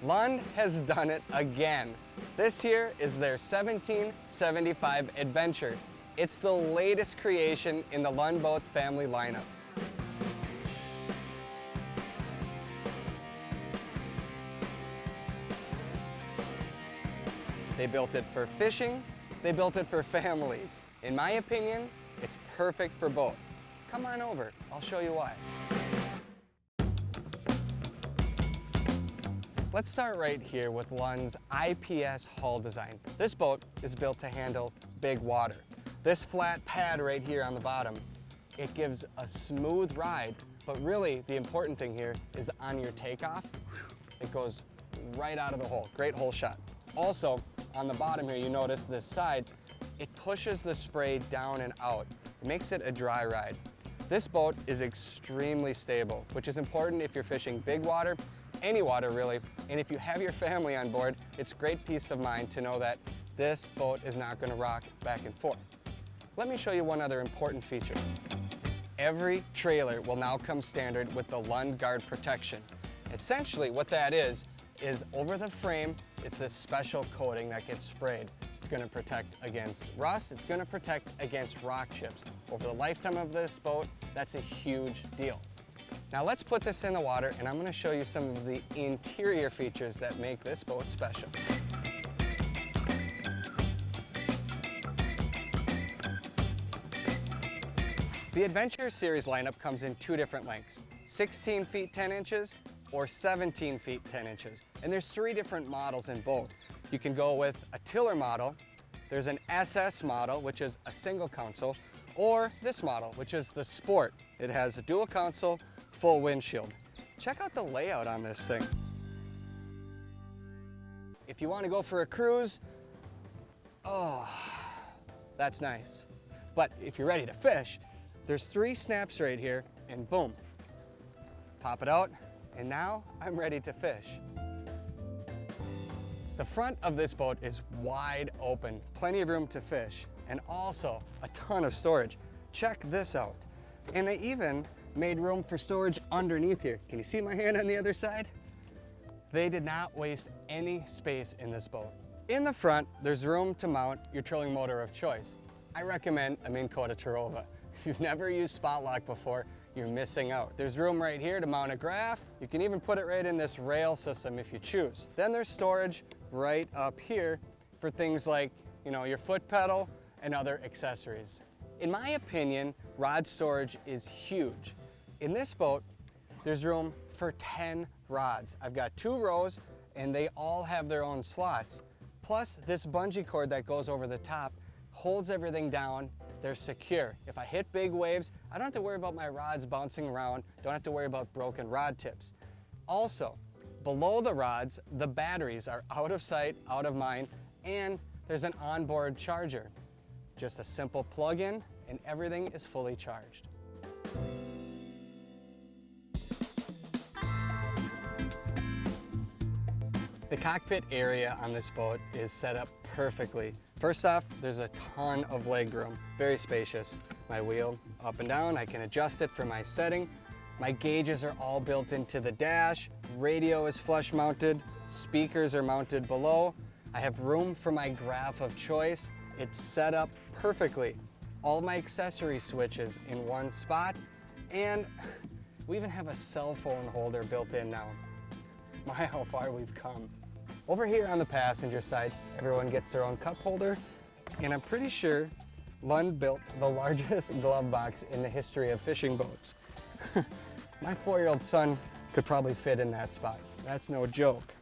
Lund has done it again. This here is their 1775 Adventure. It's the latest creation in the Lund boat family lineup. They built it for fishing, they built it for families. In my opinion, it's perfect for both. Come on over, I'll show you why. Let's start right here with Lund's Ips Hull Design. This boat is built to handle big water. This flat pad right here on the bottom, it gives a smooth ride, but really the important thing here is on your takeoff, it goes right out of the hole. Great hole shot. Also, on the bottom here, you notice this side, it pushes the spray down and out. It makes it a dry ride. This boat is extremely stable, which is important if you're fishing big water, any water really, and if you have your family on board, it's great peace of mind to know that this boat is not going to rock back and forth. Let me show you one other important feature. Every trailer will now come standard with the Lundguard Protection. Essentially what that is over the frame, it's this special coating that gets sprayed. It's going to protect against rust, it's going to protect against rock chips. Over the lifetime of this boat, that's a huge deal. Now let's put this in the water and I'm going to show you some of the interior features that make this boat special. The Adventure Series lineup comes in two different lengths, 16 feet 10 inches or 17 feet 10 inches. And there's three different models in both. You can go with a tiller model, there's an SS model, which is a single console, or this model, which is the Sport. It has a dual console, full windshield. Check out the layout on this thing. If you want to go for a cruise, oh, that's nice. But if you're ready to fish, there's three snaps right here and boom, pop it out and now I'm ready to fish. The front of this boat is wide open, plenty of room to fish and also a ton of storage. Check this out. And they even made room for storage underneath here. Can you see my hand on the other side? They did not waste any space in this boat. In the front, there's room to mount your trolling motor of choice. I recommend a Minn Kota Tarova. If you've never used spot lock before, you're missing out. There's room right here to mount a graph. You can even put it right in this rail system if you choose. Then there's storage right up here for things like, your foot pedal and other accessories. In my opinion, rod storage is huge. In this boat, there's room for 10 rods. I've got 2 rows and they all have their own slots. Plus this bungee cord that goes over the top holds everything down. They're secure. If I hit big waves, I don't have to worry about my rods bouncing around, don't have to worry about broken rod tips. Also, below the rods, the batteries are out of sight, out of mind, and there's an onboard charger. Just a simple plug-in and everything is fully charged. The cockpit area on this boat is set up perfectly. First off, there's a ton of legroom, very spacious. My wheel up and down, I can adjust it for my setting. My gauges are all built into the dash. Radio is flush mounted, speakers are mounted below. I have room for my graph of choice. It's set up perfectly. All my accessory switches in one spot, and we even have a cell phone holder built in now. My, how far we've come. Over here on the passenger side, everyone gets their own cup holder, and I'm pretty sure Lund built the largest glove box in the history of fishing boats. My 4-year-old son could probably fit in that spot. That's no joke.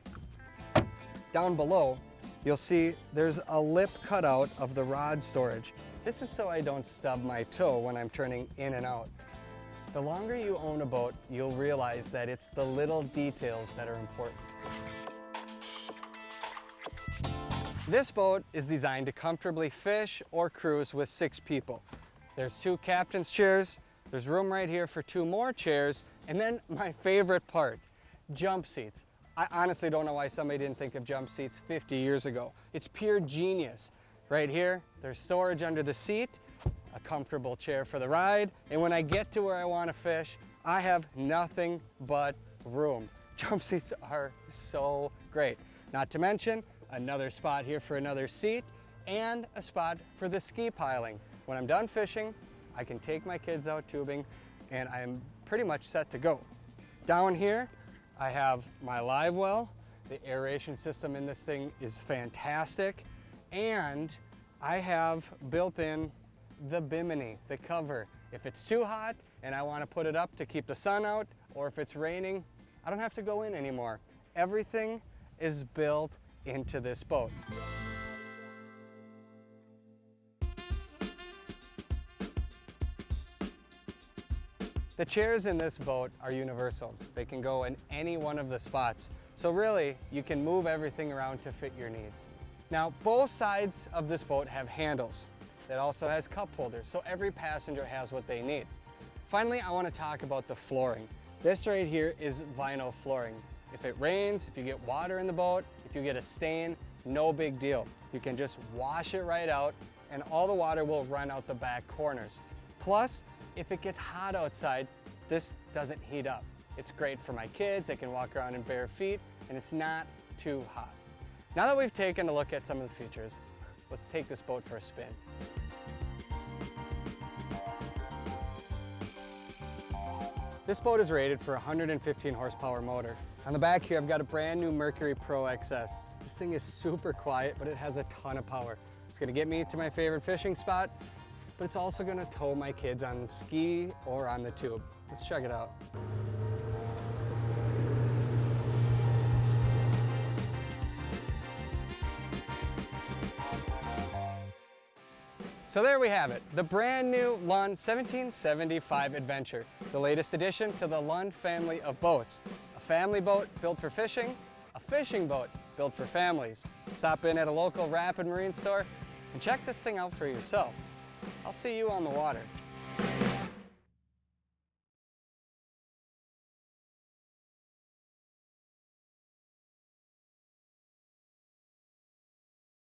Down below, you'll see there's a lip cutout of the rod storage. This is so I don't stub my toe when I'm turning in and out. The longer you own a boat, you'll realize that it's the little details that are important. This boat is designed to comfortably fish or cruise with 6 people. There's 2 captain's chairs, there's room right here for 2 more chairs, and then my favorite part, jump seats. I honestly don't know why somebody didn't think of jump seats 50 years ago. It's pure genius. Right here, there's storage under the seat, a comfortable chair for the ride, and when I get to where I want to fish, I have nothing but room. Jump seats are so great. Not to mention another spot here for another seat and a spot for the ski piling. When I'm done fishing, I can take my kids out tubing and I'm pretty much set to go. Down here, I have my live well. The aeration system in this thing is fantastic. And I have built in the bimini, the cover. If it's too hot and I want to put it up to keep the sun out, or if it's raining, I don't have to go in anymore. Everything is built into this boat. The chairs in this boat are universal. They can go in any one of the spots. So really, you can move everything around to fit your needs. Now, both sides of this boat have handles. It also has cup holders, so every passenger has what they need. Finally, I want to talk about the flooring. This right here is vinyl flooring. If it rains, if you get water in the boat, if you get a stain, no big deal. You can just wash it right out and all the water will run out the back corners. Plus, if it gets hot outside, this doesn't heat up. It's great for my kids, they can walk around in bare feet, and it's not too hot. Now that we've taken a look at some of the features, let's take this boat for a spin. This boat is rated for a 115 horsepower motor. On the back here, I've got a brand new Mercury Pro XS. This thing is super quiet, but it has a ton of power. It's gonna get me to my favorite fishing spot, but it's also gonna tow my kids on the ski or on the tube. Let's check it out. So there we have it, the brand new Lund 1775 Adventure, the latest addition to the Lund family of boats. A family boat built for fishing, a fishing boat built for families. Stop in at a local Rapid Marine store and check this thing out for yourself. I'll see you on the water.